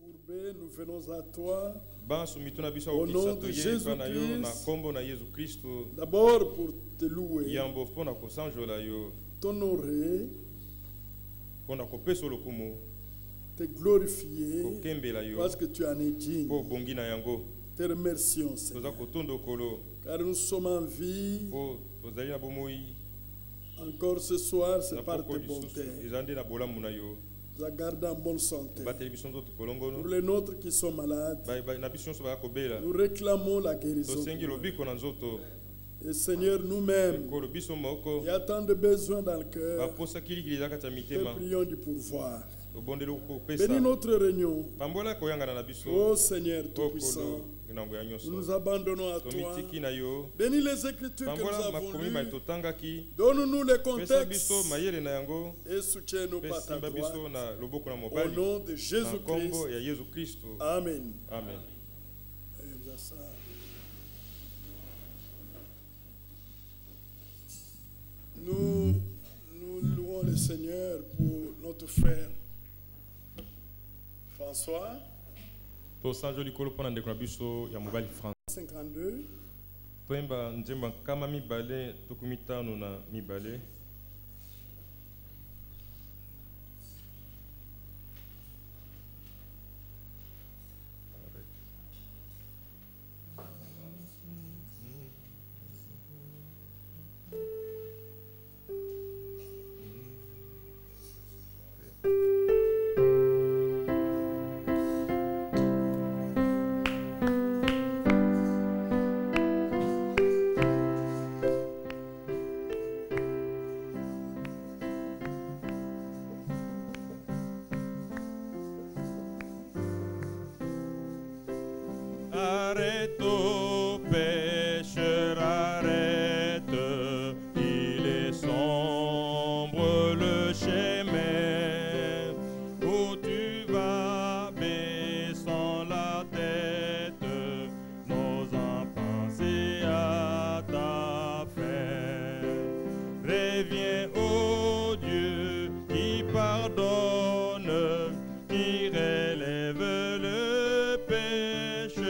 courbés, nous venons à toi. Au nom de Jésus-Christ, d'abord pour te louer, t'honorer, te glorifier, parce que tu en es digne. Te remercions, Seigneur, car nous sommes en vie. Encore ce soir, c'est par tes bontés. Nous gardons en bonne santé. Pour les nôtres qui sont malades, nous réclamons la guérison. Et Seigneur, nous-mêmes, il y a tant de besoins dans le cœur. Te prions du pourvoir. Bénis notre réunion. Oh Seigneur Tout-Puissant, nous nous abandonnons à toi. Bénis les Écritures que nous avons lues. Donne-nous le contexte et soutiens-nous par ta droite. Au nom de Jésus-Christ. Amen. Amen. Nous louons le Seigneur pour notre frère François. 52. Toemba njemba kama mibale tukumitano na mibale. Arrête, ô pécheur, arrête, il est sombre le chemin où tu vas baissant la tête, n'osant penser à ta fin. Reviens, ô Dieu, qui pardonne, qui relève le péché.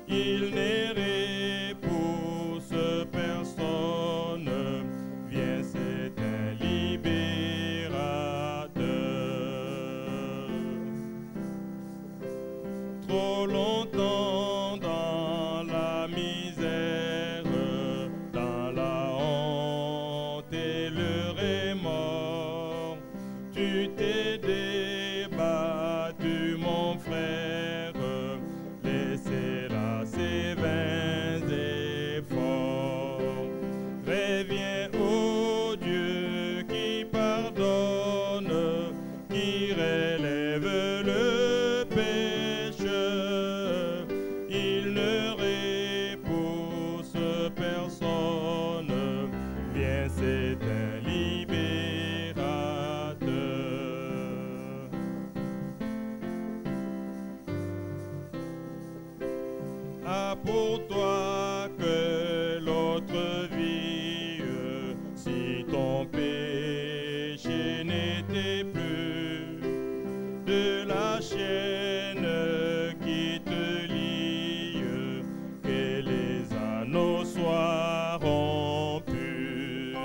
Il ne repousse personne, viens, c'est un libérateur. Trop longtemps dans la misère, dans la honte et le remords, tu t'es débattu, mon frère, laissez là ces vains efforts. Reviens, ô Dieu, qui pardonne, qui relève le péché. Il ne repousse personne, viens, c'est un libérateur. Ah, pour toi que l'autre vie, si ton péché n'était plus, de la chaîne qui te lie, que les anneaux soient rompus.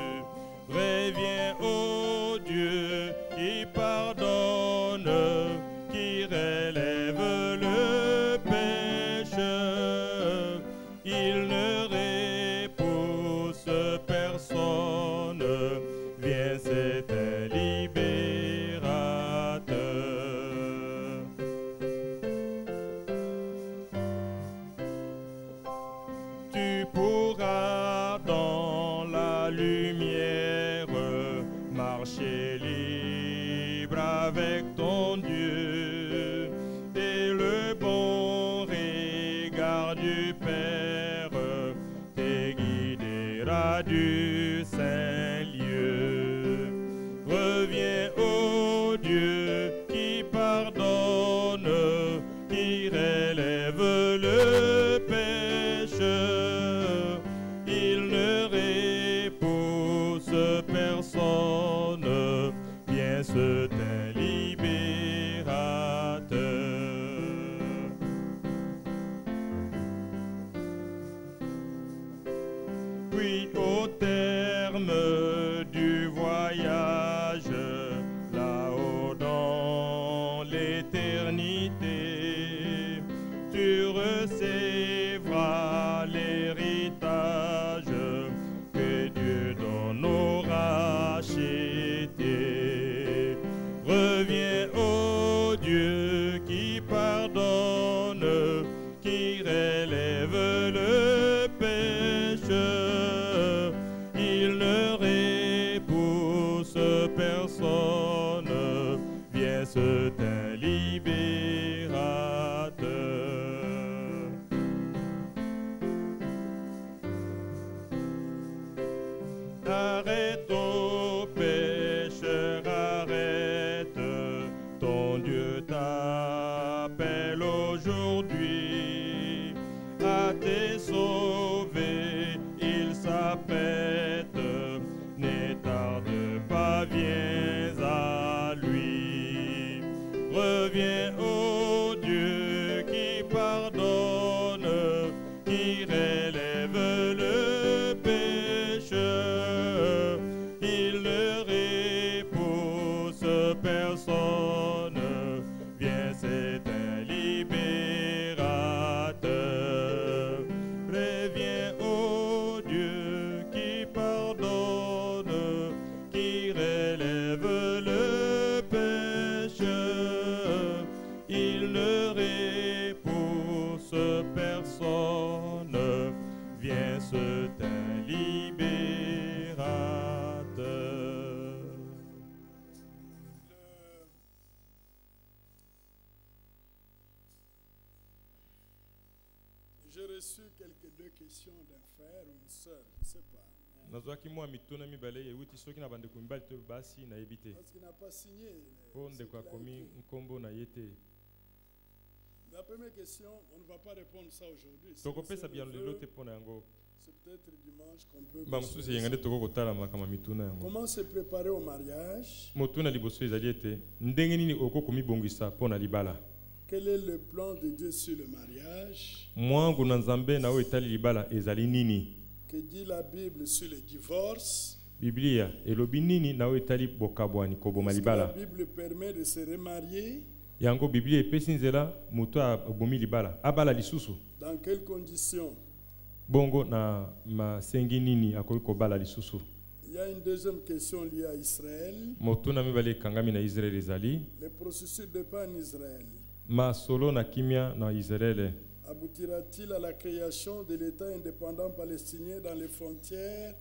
Reviens, ô Dieu, qui pardonne, qui relève le péché. Il ne repousse personne, viens, c'est un libérateur. Reviens, ô Dieu, qui pardonne, qui relève le pécheur. Il ne repousse personne. Viens, c'est un libérateur. Reviens, ô Dieu, qui pardonne, qui relève le pécheur. Il ne repousse personne. Viens, c'est un libérateur. J'ai reçu quelques deux questions d'un frère ou une sœur, je ne sais pas. Parce qu'il n'a pas signé. La première question, on ne va pas répondre ça aujourd'hui. C'est peut-être dimanche qu'on peut. Comment se préparer au mariage? Quel est le plan de Dieu sur le mariage? Que dit la Bible sur le divorce? Est-ce que la Bible permet de se remarier? Dans quelles conditions? Il y a une deuxième question liée à Israël. Le processus de paix en Israël aboutira-t-il à la création de l'État indépendant palestinien dans les frontières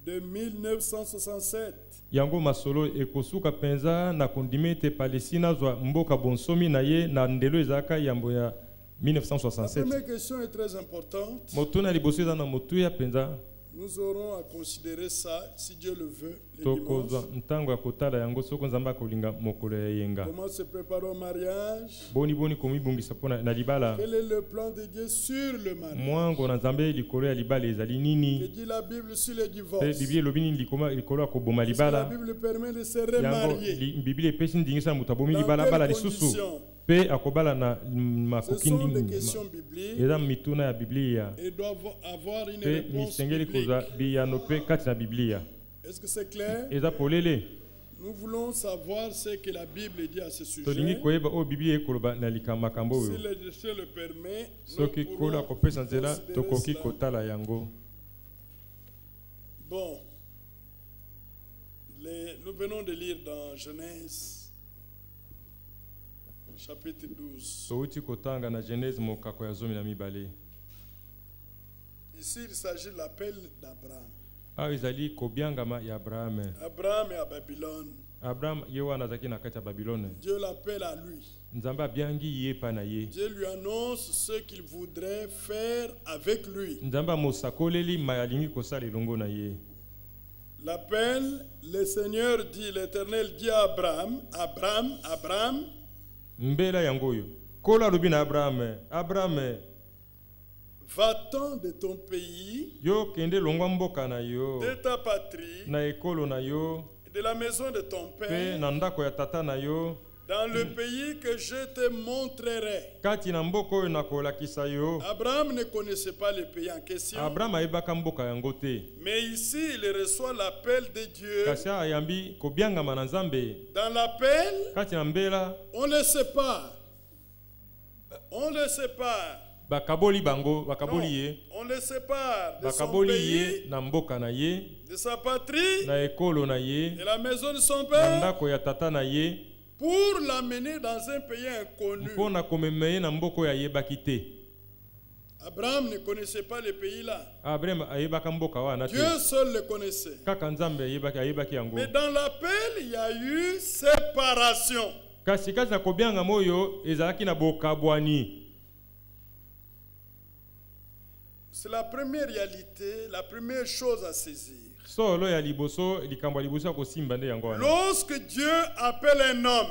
de 1967? Yango masolo ekosuka penza na kondimete Palestina zwa mboka bonsomi na ye na ndelo ezaka yambo ya 1967. La première question est très importante. Motuna liboso za na motu ya penza. Nous aurons à considérer ça, si Dieu le veut, les dimanches. Comment se préparer au mariage? Quel est le plan de Dieu sur le mariage? Que dit la Bible sur le divorce? Est-ce que la Bible permet de se remarier? Dans quelles conditions? Ce sont des questions bibliques et doivent avoir une réponse biblique. Est-ce que c'est clair? Nous voulons savoir ce que la Bible dit à ce sujet. Si le Dieu le permet, nous pourrons considérer cela. Bon, nous venons de lire dans Genèse chapitre 12. Ici, il s'agit de l'appel d'Abraham. Abraham est à Babylone. Dieu l'appelle à lui. Dieu lui annonce ce qu'il voudrait faire avec lui. L'appel, le Seigneur dit, l'Éternel dit à Abraham, Abraham, Abraham. Va-t'en de ton pays, de ta patrie, de la maison de ton père, dans le pays que je te montrerai. Abraham ne connaissait pas le pays en question. Mais ici, il reçoit l'appel de Dieu. Dans l'appel, on le sépare. On le sépare. Non, on le sépare de son pays, de sa patrie, de la maison de son père, pour l'amener dans un pays inconnu. Abraham ne connaissait pas le pays là. Dieu seul le connaissait. Mais dans l'appel, il y a eu séparation. C'est la première réalité, la première chose à saisir. Lorsque Dieu appelle un homme,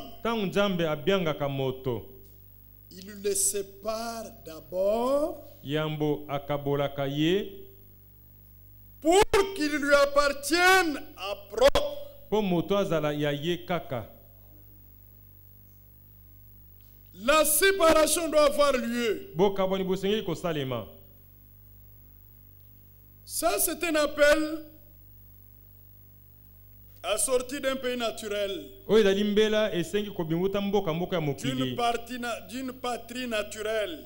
il le sépare d'abord pour qu'il lui appartienne à propre. La séparation doit avoir lieu. Ça, c'est un appel à sortir d'un pays naturel, d'une patrie naturelle,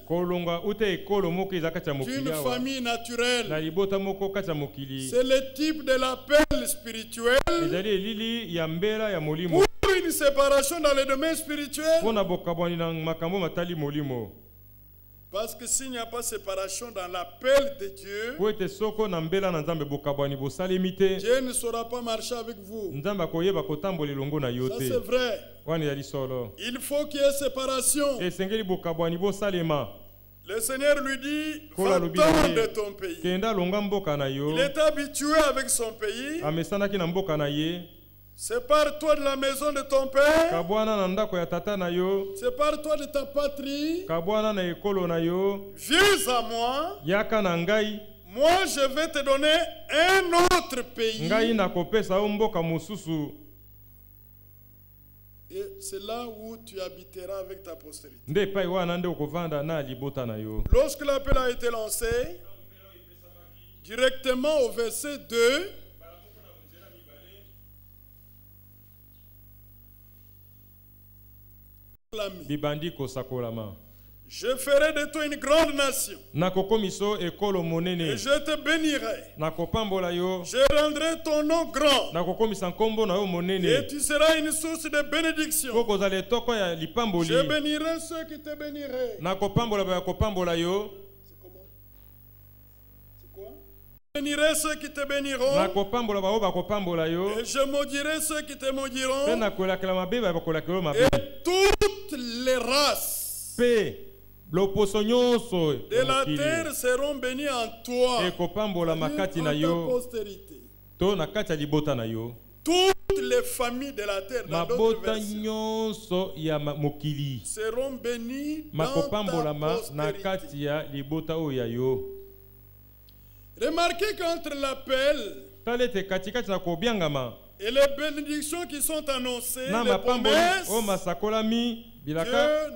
d'une famille naturelle. C'est le type de l'appel spirituel pour une séparation dans le domaine spirituel. Parce que s'il n'y a pas séparation dans l'appel de Dieu, Dieu ne saura pas marcher avec vous. Ça c'est vrai. Il faut qu'il y ait séparation. Le Seigneur lui dit, va-t'en de ton pays. Il est habitué avec son pays. Sépare-toi de la maison de ton père. Sépare-toi de ta patrie. Viens à moi. Moi, je vais te donner un autre pays. Et c'est là où tu habiteras avec ta postérité. Lorsque l'appel a été lancé, directement au verset 2, je ferai de toi une grande nation. Et je te bénirai. Je rendrai ton nom grand. Et tu seras une source de bénédiction. Je bénirai ceux qui te béniraient. C'est quoi? Je bénirai ceux qui te béniront. Et je maudirai ceux qui te maudiront. Et toutes les races de la terre seront bénies en toi, en ta postérité. Toutes les familles de la terre, dans d'autres versets, seront bénies dans ta postérité. Remarquez qu'entre l'appel et les bénédictions qui sont annoncées, les promesses, Dieu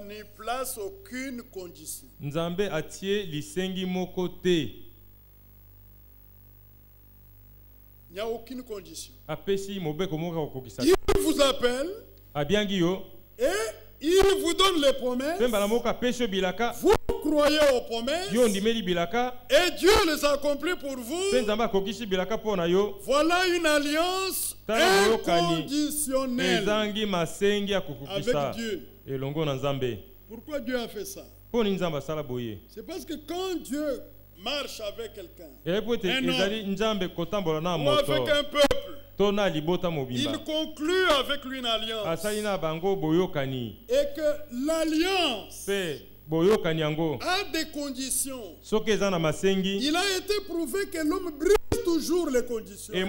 n'y place aucune condition. Il n'y a aucune condition. Il vous appelle et il vous donne les promesses. Vous croyez aux promesses et Dieu les accomplit pour vous. Voilà une alliance inconditionnelle avec Dieu. Pourquoi Dieu a fait ça? C'est parce que quand Dieu marche avec quelqu'un, un homme, ou avec un peuple, il conclut avec lui une alliance. Et que l'alliance a des conditions. Il a été prouvé que l'homme brise toujours les conditions. Quand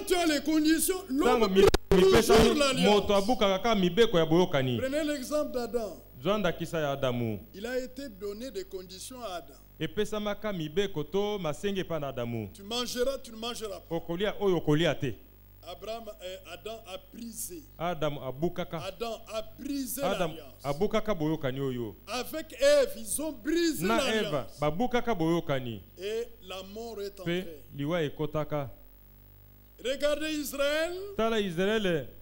tu as les conditions, l'homme brise toujours l'alliance. Prenez l'exemple d'Adam. Il a été donné des conditions à Adam. Tu mangeras, tu ne mangeras pas. Adam a brisé. Adam a brisé l'alliance. Avec Ève, ils ont brisé l'alliance. Et la mort est entrée. Regardez Israël.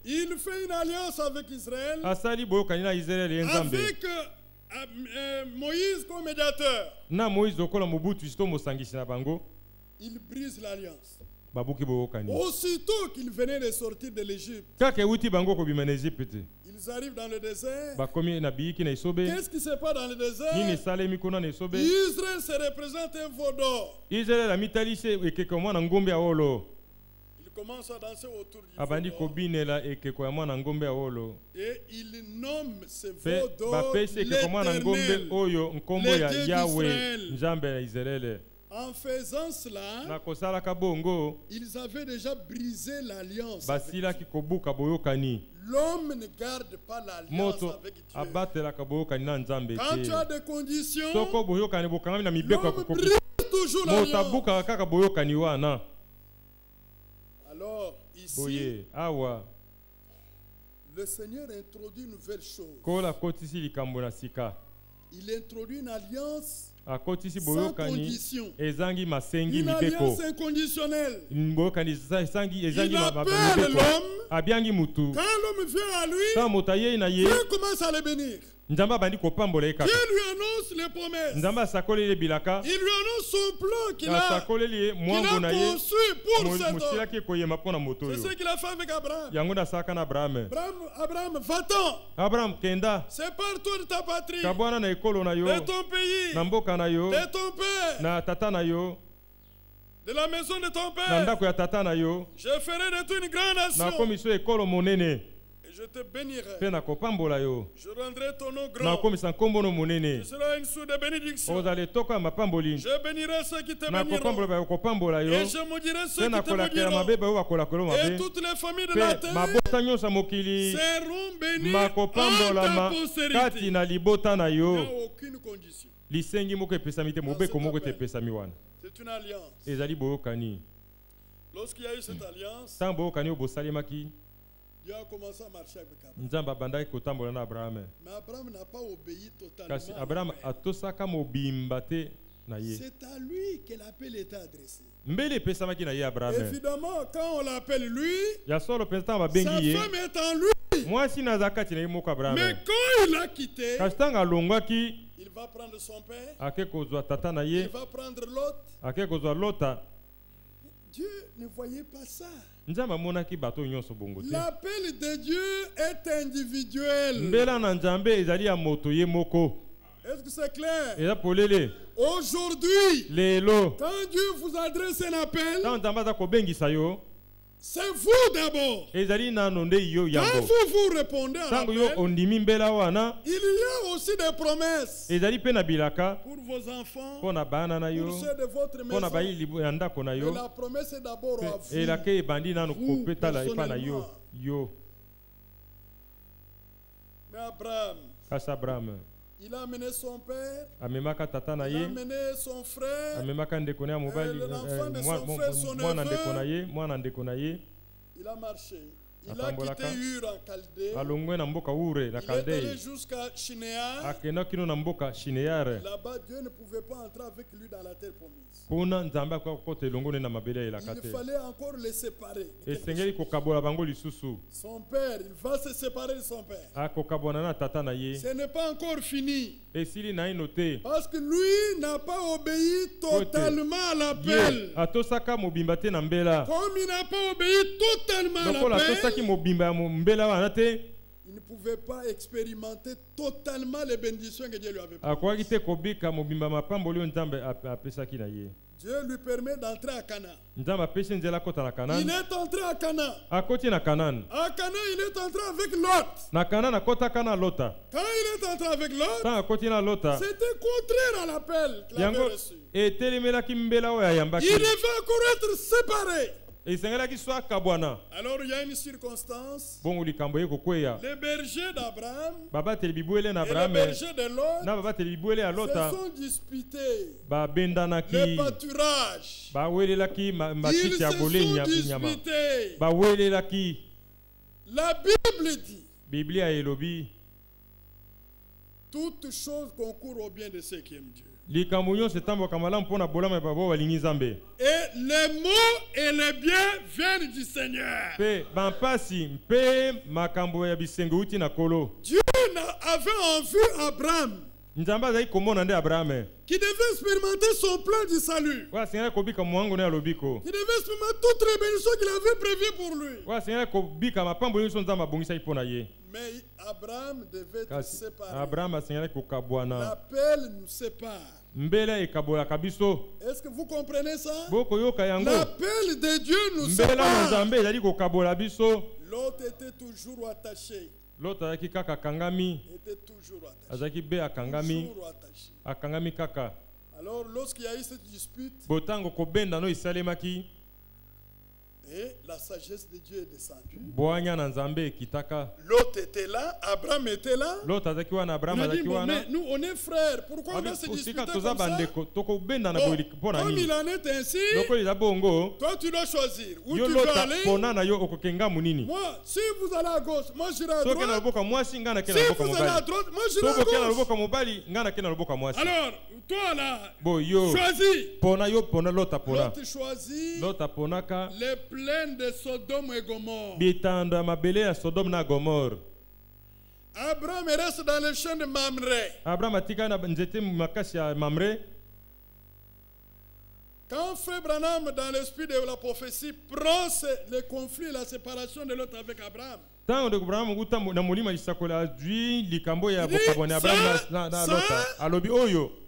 Il fait une alliance avec Israël. Avec Moïse comme médiateur. Il brise l'alliance. Aussitôt qu'ils venaient de sortir de l'Égypte, ils arrivent dans le désert. Qu'est-ce qui se passe dans le désert? Israël se représente un veau d'or. Il commence à danser autour du veau d'or. Et il nomme ce veau d'or l'Éternel, le Dieu d'Israël. En faisant cela, ils avaient déjà brisé l'alliance. L'homme ne garde pas l'alliance avec Dieu. Quand tu as des conditions, l'homme brise toujours l'alliance. Alors, ici, le Seigneur introduit une nouvelle chose. Il introduit une alliance sans condition. Une alliance inconditionnelle. Il appelle l'homme. Quand l'homme vient à lui, Dieu commence à le bénir. Dieu lui annonce les promesses. Il lui annonce son plan qu'il a conçu pour cet homme. C'est ce qu'il a fait avec Abraham. Abraham, va-t'en. Sépare-toi de ta patrie, de ton pays, de ton père, de la maison de ton père. Je ferai de toi une grande nation. Je te bénirai. Je rendrai ton nom grand. Tu seras une source de bénédiction. Je bénirai ceux qui te béniront. Et je maudirai ceux qui te maudiront. Et toutes les familles de la terre seront bénies en ta postérité. Il n'y a aucune condition. C'est une alliance. Lorsqu'il y a eu cette alliance, Dieu a commencé à marcher avec Abraham. Mais Abraham n'a pas obéi totalement. C'est à lui que l'appel était adressé. Évidemment, quand on l'appelle lui, sa femme est en lui. Mais quand il l'a quitté, il va prendre son père, il va prendre l'autre. Dieu ne voyait pas ça. L'appel de Dieu est individuel. Est-ce que c'est clair? Aujourd'hui, quand Dieu vous adresse un appel, c'est vous d'abord. Quand vous répondez à l'appel, il y a aussi des promesses pour vos enfants, pour ceux de votre maison. Mais la promesse est d'abord à vous personnellement. Mais Abraham, il a amené son père, il a amené son frère, l'enfant de son frère, son neveu. Il a marché. Il a quitté Ur en Chaldée. Il est allé jusqu'à Shinéar. Là-bas, Dieu ne pouvait pas entrer avec lui dans la terre promise. Il fallait encore les séparer. Son père, il va se séparer de son père. Ce n'est pas encore fini. Parce que lui n'a pas obéi totalement à l'appel. Comme il n'a pas obéi totalement à l'appel, il ne pouvait pas expérimenter totalement les bénédictions que Dieu lui avait promises. Dieu lui permet d'entrer à Canaan. Il est entré à Canaan. À Canaan, il est entré avec Lot. Quand il est entré avec Lot, c'était contraire à l'appel qu'il avait reçu. Il devait encore être séparé. Alors il y a une circonstance. Les bergers d'Abraham et les bergers de Lot se sont disputés. Le pâturage. Ils se sont disputés. La Bible dit: toute chose concourt au bien de ceux qui aiment Dieu. Et les mots et les biens viennent du Seigneur. Dieu avait en vue Abraham, qui devait expérimenter son plan du salut, qui devait expérimenter toutes les bénédictions qu'il avait prévues pour lui. Mais Abraham devait être séparé. L'appel nous sépare. Est-ce que vous comprenez ça? L'appel de Dieu nous sépare. L'autre était toujours attaché. Était toujours attaché. Alors lorsqu'il y a eu cette dispute, Et la sagesse de Dieu est descendue. L'autre était là, Abraham était là. L'autre a dit, mais nous on est frères, pourquoi on va se disputer comme ça? Bon, comme il en est ainsi, toi tu dois choisir où tu veux aller. Moi, si vous allez à gauche, moi j'irai à droite. Si vous allez à droite, moi j'irai à gauche. Alors, toi là, choisis. L'autre choisit les plaines de Sodome et Gomorre. Abraham reste dans le champ de Mamré. Quand Frère Branham, dans l'esprit de la prophétie, prend le conflit et la séparation de l'autre avec Abraham,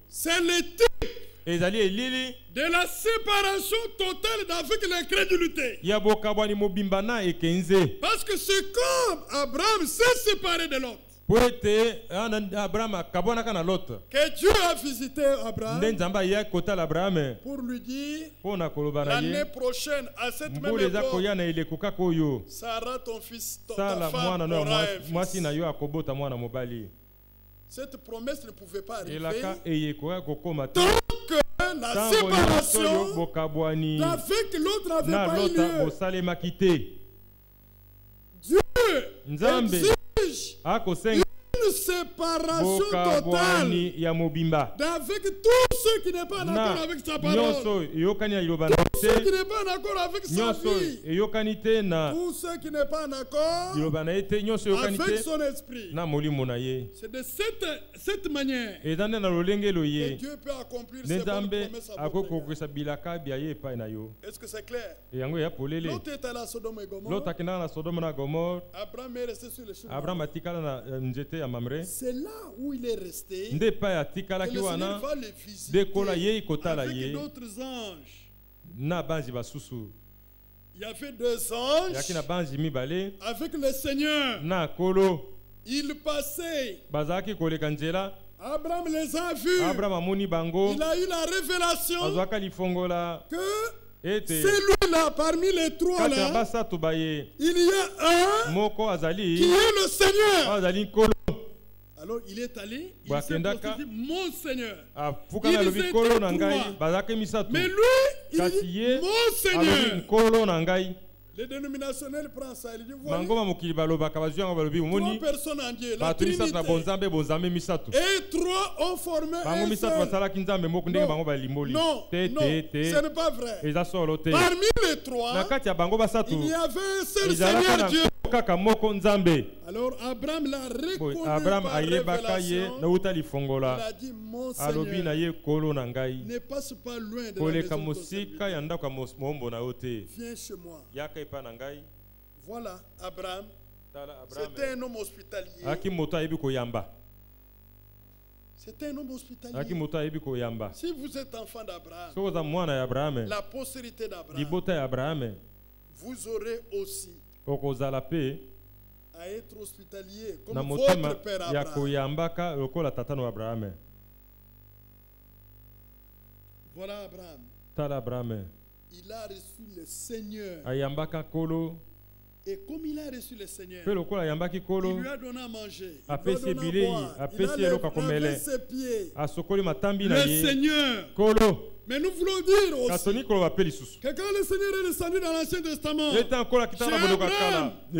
c'est le type de la séparation totale avec l'incrédulité. Parce que c'est comme Abraham s'est séparé de l'autre que Dieu a visité Abraham pour lui dire l'année prochaine à cette même époque, Sarah ton fils, ta femme aura un fils. Cette promesse ne pouvait pas arriver tant que la séparation avec l'autre n'avait pas eu lieu. Dieu exige une séparation totale d'avec tous ceux qui n'est pas d'accord avec sa parole, tous ceux qui n'est pas d'accord avec sa vie, tous ceux qui n'est pas d'accord avec son esprit. C'est de cette manière que Dieu peut accomplir ses bonnes promesses à votre égard. Est-ce que c'est clair? L'autre est allé à Sodome et Gomorre. Abraham est resté sur le chemin. C'est là où il est resté que le Seigneur va le visiter avec d'autres anges. Il y avait deux anges avec le Seigneur. Ils passaient. Abraham les a vus. Il a eu la révélation que celui-là, parmi les trois là, il y a un qui est le Seigneur. Alors il est allé, il s'est dit mon Seigneur. Ils étaient trois. Mais lui, il dit mon Seigneur. Les dénominationnels prennent ça. Il dit voilà, trois personnes en Dieu, la Trinité. Et trois ont formé un seul. Non, ce n'est pas vrai. Parmi les trois, il y avait un seul Seigneur Dieu. Alors Abraham l'a reconnu par révélation. Il a dit mon Seigneur, ne passe pas loin de la maison. Viens chez moi. Voilà Abraham. C'était un homme hospitalier. C'était un homme hospitalier. Si vous êtes enfant d'Abraham, la postérité d'Abraham, vous aurez aussi à être hospitalier comme votre père Abraham. Voilà Abraham. Il a reçu le Seigneur. Et comme il a reçu le Seigneur, il lui a donné à manger. Il lui a donné à boire. Il a lavé ses pieds. Le Seigneur. Mais nous voulons dire aussi que quand le Seigneur est descendu dans l'Ancien Testament, Abraham, il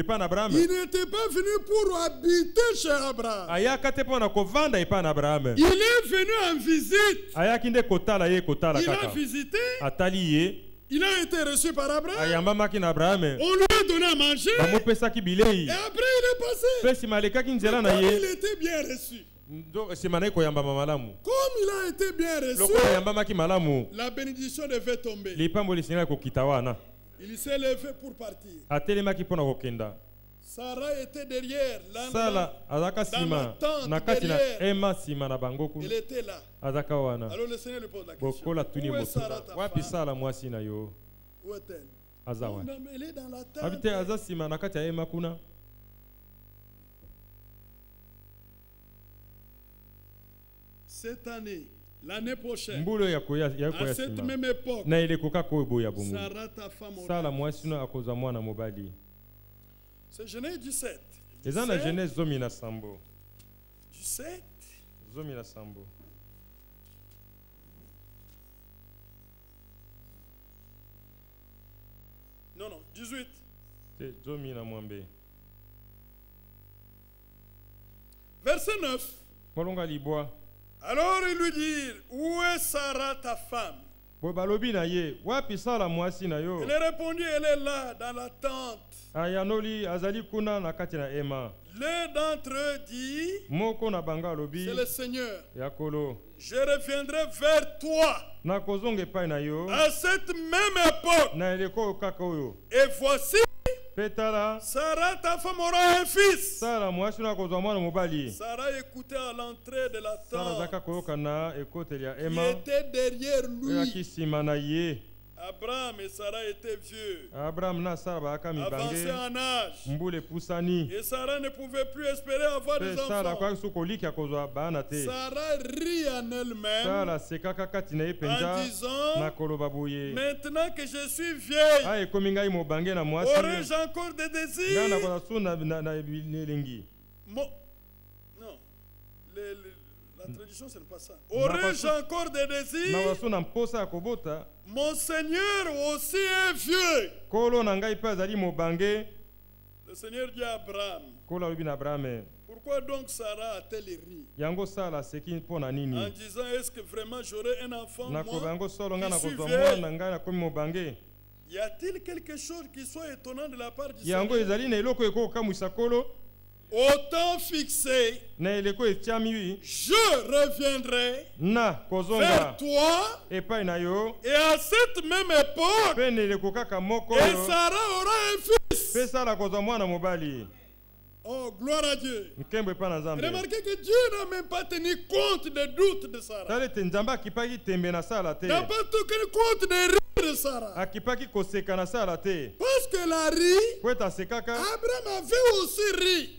n'était pas venu pour habiter chez Abraham. Il est venu en visite. Il a visité. Il a été reçu par Abraham. On lui a donné à manger. Et après il est passé. Comme il était bien reçu. Comme il a été bien reçu, la bénédiction devait tomber. Il s'est levé pour partir. Sarah était derrière. Dans la tente derrière. Elle était là. Alors le Seigneur lui pose la question. Où est Sarah ta femme? Où est-elle? Elle est dans la tente. Cette année, L'année prochaine, à cette même époque, Sarah, ta femme, c'est Genèse 17. 17. Non, 18. Verset 9. Alors il lui dit, où est Sarah ta femme? Il a répondu, elle est là dans la tente. L'un d'entre eux dit, c'est le Seigneur. Je reviendrai vers toi à cette même époque. Et voici, Sarah, ta femme, aura un fils. Sarah écoutait à l'entrée de la tente qui était derrière lui. Abraham et Sarah étaient vieux, avancés en âge, et Sarah ne pouvait plus espérer avoir des enfants. Sarah rit en elle-même en disant, maintenant que je suis vieille, aurais-je encore des désirs? La tradition, ce n'est pas ça. Aurais-je encore des désirs? Mon Seigneur aussi est vieux. Le Seigneur dit à Abraham, pourquoi donc Sarah a-t-elle ri? En disant, est-ce que vraiment j'aurai un enfant, moi, qui suis vieille? Y a-t-il quelque chose qui soit étonnant de la part du Seigneur? Au temps fixé, je reviendrai vers toi, et à cette même époque, et Sarah aura un fils. Oh, gloire à Dieu. Remarquez que Dieu n'a même pas tenu compte des doutes de Sarah. N'a pas tenu compte des rires de Sarah. Parce que la ri, Abraham avait aussi ri.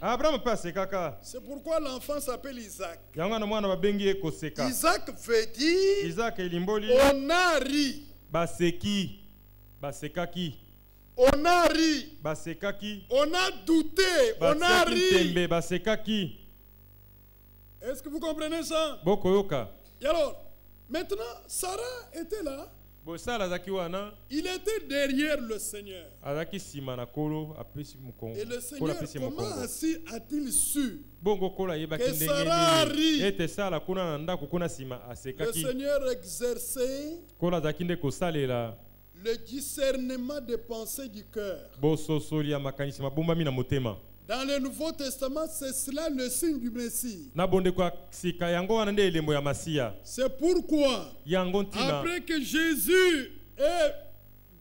C'est pourquoi l'enfant s'appelle Isaac. Isaac veut dire on a ri. On a ri. On a douté. On a ri. Est-ce que vous comprenez ça? Et alors, maintenant, Sarah était là. Il était derrière le Seigneur. Et le Seigneur, comment ainsi a-t-il su que Sarah a ri? Le Seigneur exerçait le discernement des pensées du cœur. Dans le Nouveau Testament, c'est cela le signe du Messie. C'est pourquoi, après que Jésus ait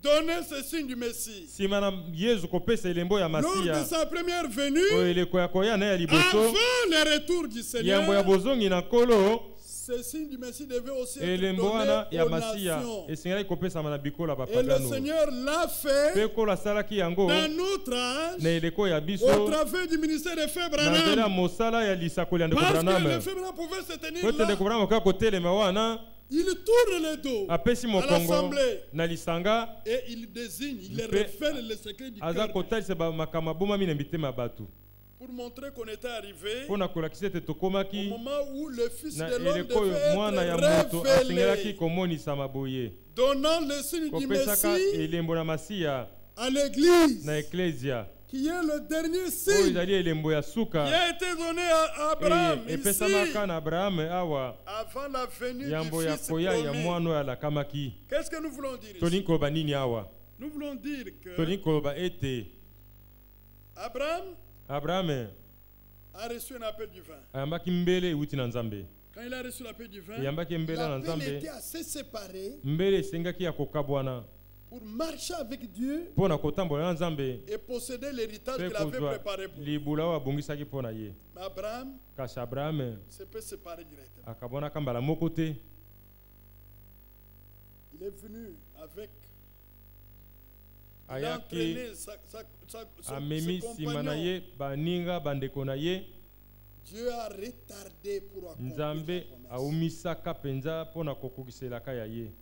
donné ce signe du Messie, lors de sa première venue, avant le retour du Seigneur, ce signe du Messie devait aussi être donné aux nations. Et le Seigneur l'a fait dans notre âge au travers du ministère de Frère Branham. Parce que le Frère Branham pouvait se tenir là. Il tourne le dos à l'assemblée et il désigne, il révèle le secret du cœur. Pour montrer qu'on était arrivé au moment où le Fils de l'homme devait être révélé, donnant le signe du Messie à l'Église, qui est le dernier signe qui a été donné à Abraham ici, avant la venue du Fils promis. Qu'est-ce que nous voulons dire ici? Nous voulons dire que Abraham a reçu un appel divin. Quand il a reçu l'appel divin, l'appel était assez séparé pour marcher avec Dieu et posséder l'héritage qu'il avait préparé pour lui. Mais Abraham se peut séparer directement. Il est venu avec... Il a entraîné ses compagnons Dieu a retardé pour accomplir Nzambe aumisaka penza pona kokokiselaka ya ye.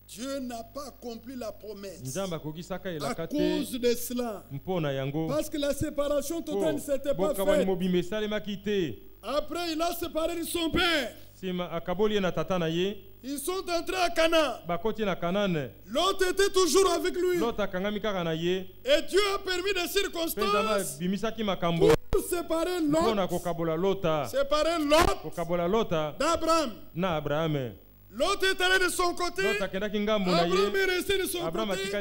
Dieu n'a pas accompli la promesse Nzambe akokisaka à elaka te cause de cela. mpona yango. Parce que la séparation totale ne s'était pas faite. Mobimba esalemaki te. Après, il a séparé de son père. Sima akaboli na tata na ye. Ils sont entrés à Canaan. Bakoti na Canaan. L'autre était toujours avec lui. L'autre akangami kaka na ye. Et Dieu a permis des circonstances bimisaki makambo. pour séparer l'autre. Pona kokabola lota. Séparer l'autre kokabola lota d'Abraham. Na Abraham. L'autre est allé de son côté. Abraham est resté de son côté. C'est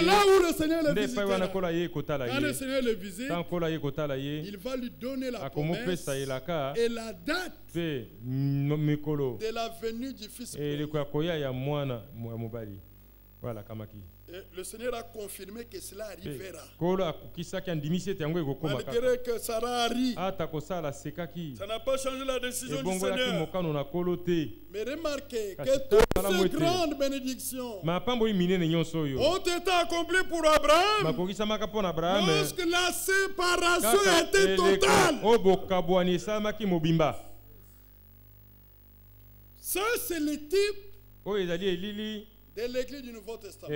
là où le Seigneur le visitera. Quand le Seigneur le visite, il va lui donner la promesse et la date de la venue du Fils. Et le Seigneur a confirmé que cela arrivera. Malgré que Sarah arrive, ça n'a pas changé la décision du Seigneur. Mais remarquez que toutes ces grandes bénédictions ont été accomplies pour Abraham lorsque la séparation était totale. Ça, c'est le type de l'église du Nouveau Testament.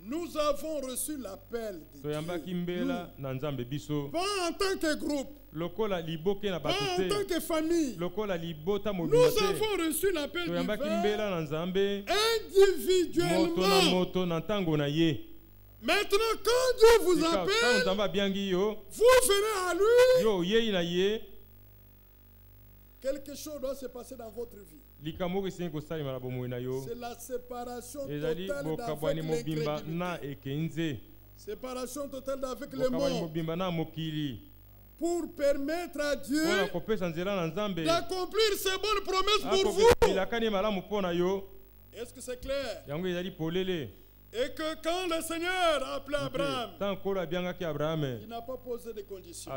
Nous avons reçu l'appel de Dieu. Pas en tant que groupe, pas en tant que famille. Nous avons reçu l'appel divin individuellement. Maintenant, quand Dieu vous appelle, vous venez à lui. Quelque chose doit se passer dans votre vie. C'est la séparation totale d'avec l'incrédulité. Séparation totale d'avec le monde. Pour permettre à Dieu d'accomplir ses bonnes promesses pour vous. Est-ce que c'est clair? Et que quand le Seigneur a appelé Abraham, il n'a pas posé de conditions.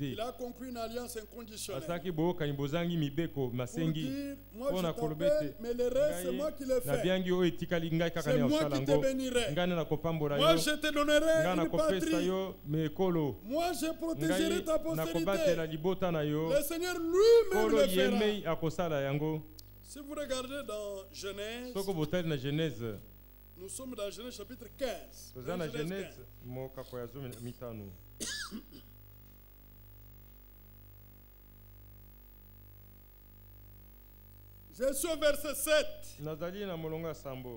Il a conclu une alliance inconditionnelle. Pour dire, moi je t'appelle, mais le reste c'est moi qui le fais. C'est moi qui te bénirai. Moi je te donnerai une patrie. Moi je protégerai ta postérité. Le Seigneur lui-même le fera. Si vous regardez dans Genèse, nous sommes dans Genèse chapitre 15. Je suis au verset 7.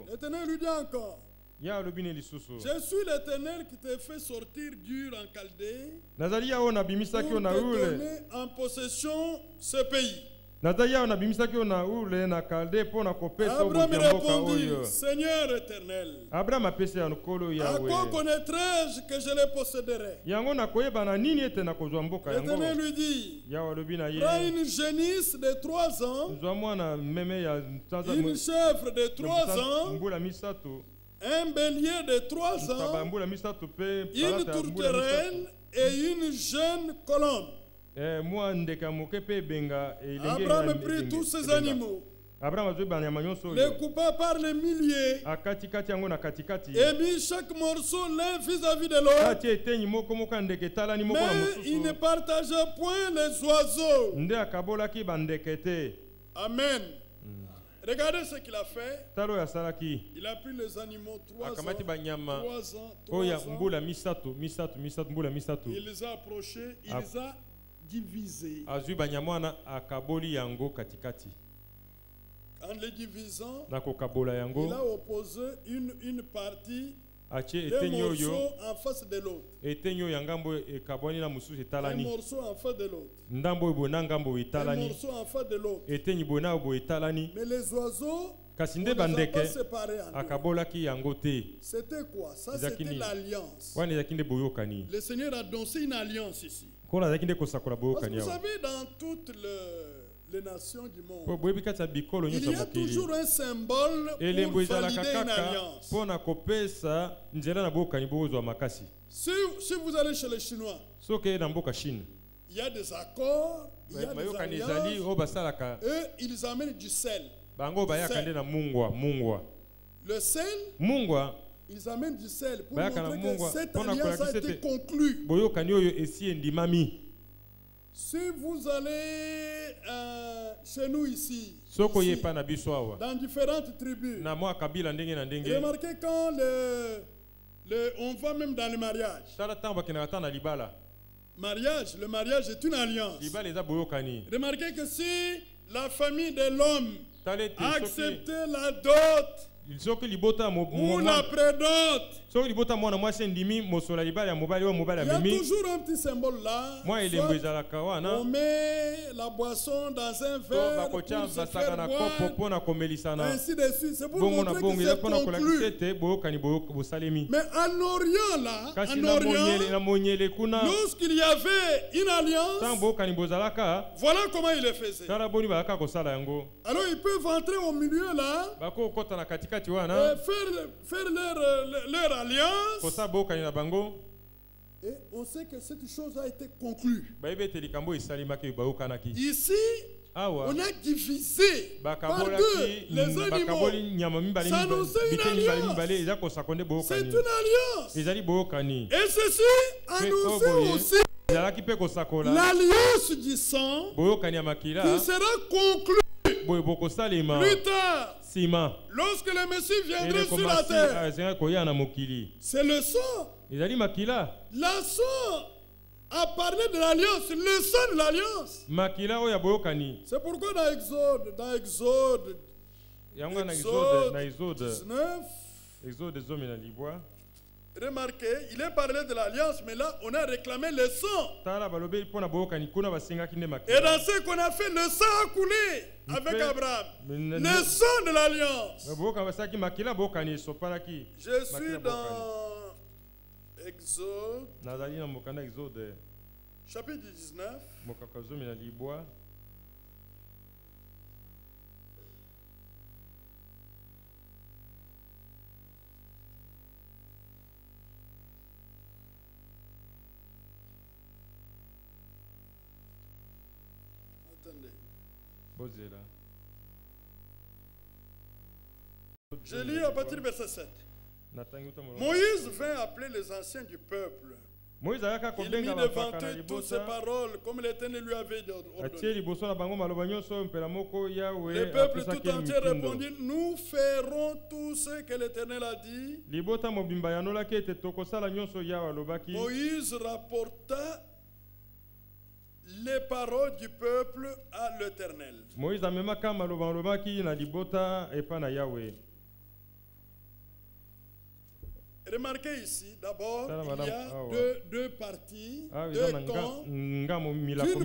L'Éternel lui dit encore: je suis l'Éternel qui te fait sortir d'Ur en Chaldée pour te donner en possession ce pays. Abraham répondit: Seigneur éternel, à quoi connaîtrai-je que je les posséderai? L'Éternel lui dit: prends une génisse de 3 ans, une chèvre de 3 ans, un bélier de 3 ans, une tourterelle et une jeune colombe. Abraham prit tous ces animaux, les coupa par les milliers, et mit chaque morceau l'un vis-à-vis de l'autre. Mais il ne partagea point les oiseaux. Amen. Regardez ce qu'il a fait. Il a pris les animaux 3 ans. Il les a approchés, il les a divisés. En les divisant, il a opposé une partie des morceaux en face de l'autre. Un morceau en face de l'autre. Un morceau en face de l'autre. Mais les oiseaux, on ne les a pas séparés en deux. C'était quoi? Ça, c'était l'alliance. Le Seigneur a annoncé une alliance ici. Parce que vous savez, dans toutes les nations du monde, il y a toujours un symbole pour valider une alliance. Si vous allez chez les Chinois, il y a des accords, il y a des alliances, eux, ils amènent du sel. Le sel, ils amènent du sel pour montrer que cette alliance a été conclue. Si vous allez chez nous ici, dans différentes tribus, remarquez quand on va même dans le mariage. Le mariage est une alliance. Remarquez que si la famille de l'homme a accepté la dot ou la prédote, il y a toujours un petit symbole là. On met la boisson dans un verre pour se faire boire, ainsi de suite. C'est pour montrer que c'est conclu. Mais en Orient là, lorsqu'il y avait une alliance, voilà comment ils le faisaient. Alors ils peuvent entrer au milieu là et faire leur alliance. Et on sait que cette chose a été conclue. Ici, on a divisé par deux les animaux. Ça annonçait une alliance. C'est une alliance. Et ceci annonçait aussi l'alliance du sang qui sera conclue plus tard, lorsque le Messie viendrait sur la terre. C'est le sang. La sang a parlé de l'alliance, le sang de l'alliance. C'est pourquoi dans Exode 19, remarquez, il est parlé de l'alliance, mais là, on a réclamé le sang. Et dans ce qu'on a fait, le sang a coulé avec Abraham. Le sang de l'alliance. Je suis dans Exode, chapitre 19. Je lis à partir du verset 7. Moïse vint appeler les anciens du peuple. Il mit devant eux toutes ces paroles comme l'Éternel lui avait ordonné. Le peuple tout entier répondit, nous ferons tout ce que l'Éternel a dit. Moïse rapporta les paroles du peuple à l'Éternel. Remarquez ici, d'abord, il y a deux parties, deux camps. D'une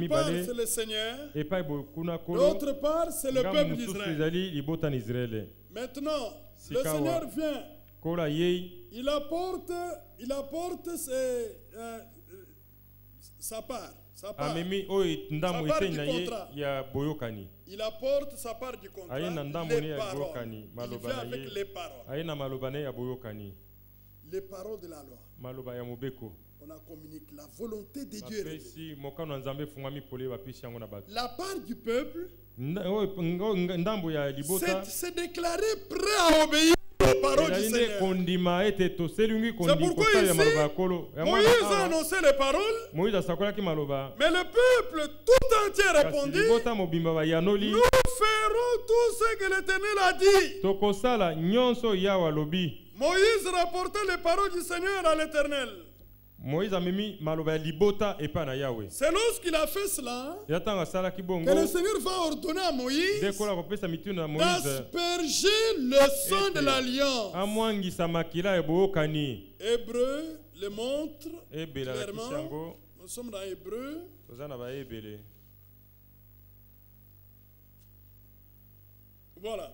part, c'est le Seigneur. D'autre part, c'est le peuple d'Israël. Maintenant, le Seigneur vient. Il apporte sa part. Sa part du contrat. Il apporte sa part du contrat, les paroles. Il vient avec les paroles. Les paroles de la loi. On a communiqué la volonté de Dieu. La part du peuple s'est déclaré prêt à obéir aux paroles du Seigneur. C'est pourquoi ici, Moïse a annoncé les paroles, mais le peuple tout entier répondit, nous ferons tout ce que l'Éternel a dit. Moïse rapportait les paroles du Seigneur à l'Éternel. C'est lorsqu'il a fait cela que le Seigneur va ordonner à Moïse d'asperger le sang de l'alliance. Hébreu le montre clairement. Nous sommes dans Hébreu. Voilà.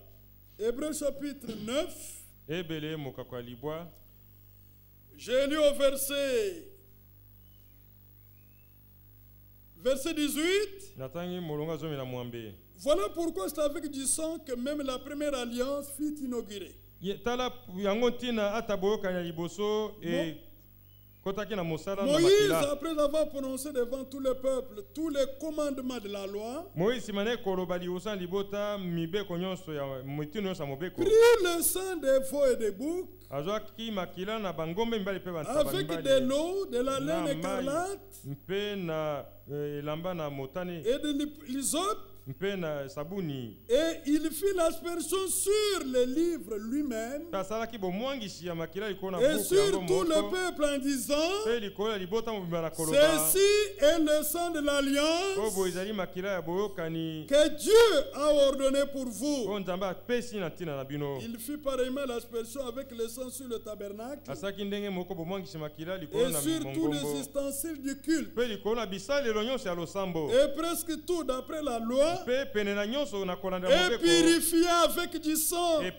Hébreu chapitre 9. J'ai lu au verset 18. Voilà pourquoi c'est avec du sang que même la première alliance fut inaugurée. Moïse, après avoir prononcé devant tout le peuple tous les commandements de la loi, prit le sang des veaux et des boucs, avec de l'eau, de la laine écarlate et de l'hysope, et il fit l'aspersion sur le livre lui-même et sur tout le peuple en disant: ceci est le sang de l'alliance que Dieu a ordonné pour vous. Il fit pareillement l'aspersion avec le sang sur le tabernacle et sur tous les ustensiles du culte, et presque tout d'après la loi, et purifié avec du sang, et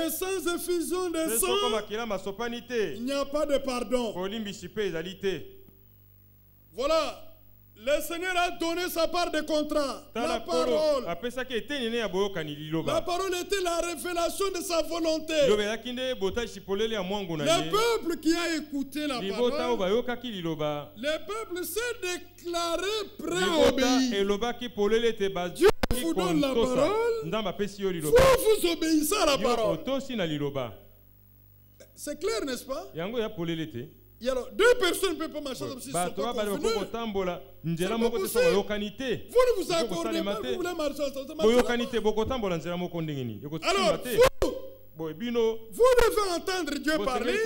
sans effusion de sang, il n'y a pas de pardon. Voilà. Le Seigneur a donné sa part de contrat. La parole. La parole était la révélation de sa volonté. Le peuple qui a écouté la parole, le peuple s'est déclaré prêt à obéir. Dieu vous donne la parole, vous obéissez à la parole. C'est clair, n'est-ce pas? Et alors, deux personnes ne peuvent pas marcher comme si sont pas convenus. Vous ne vous accordez pas, vous voulez marcher ensemble. Alors, vous devez entendre Dieu parler.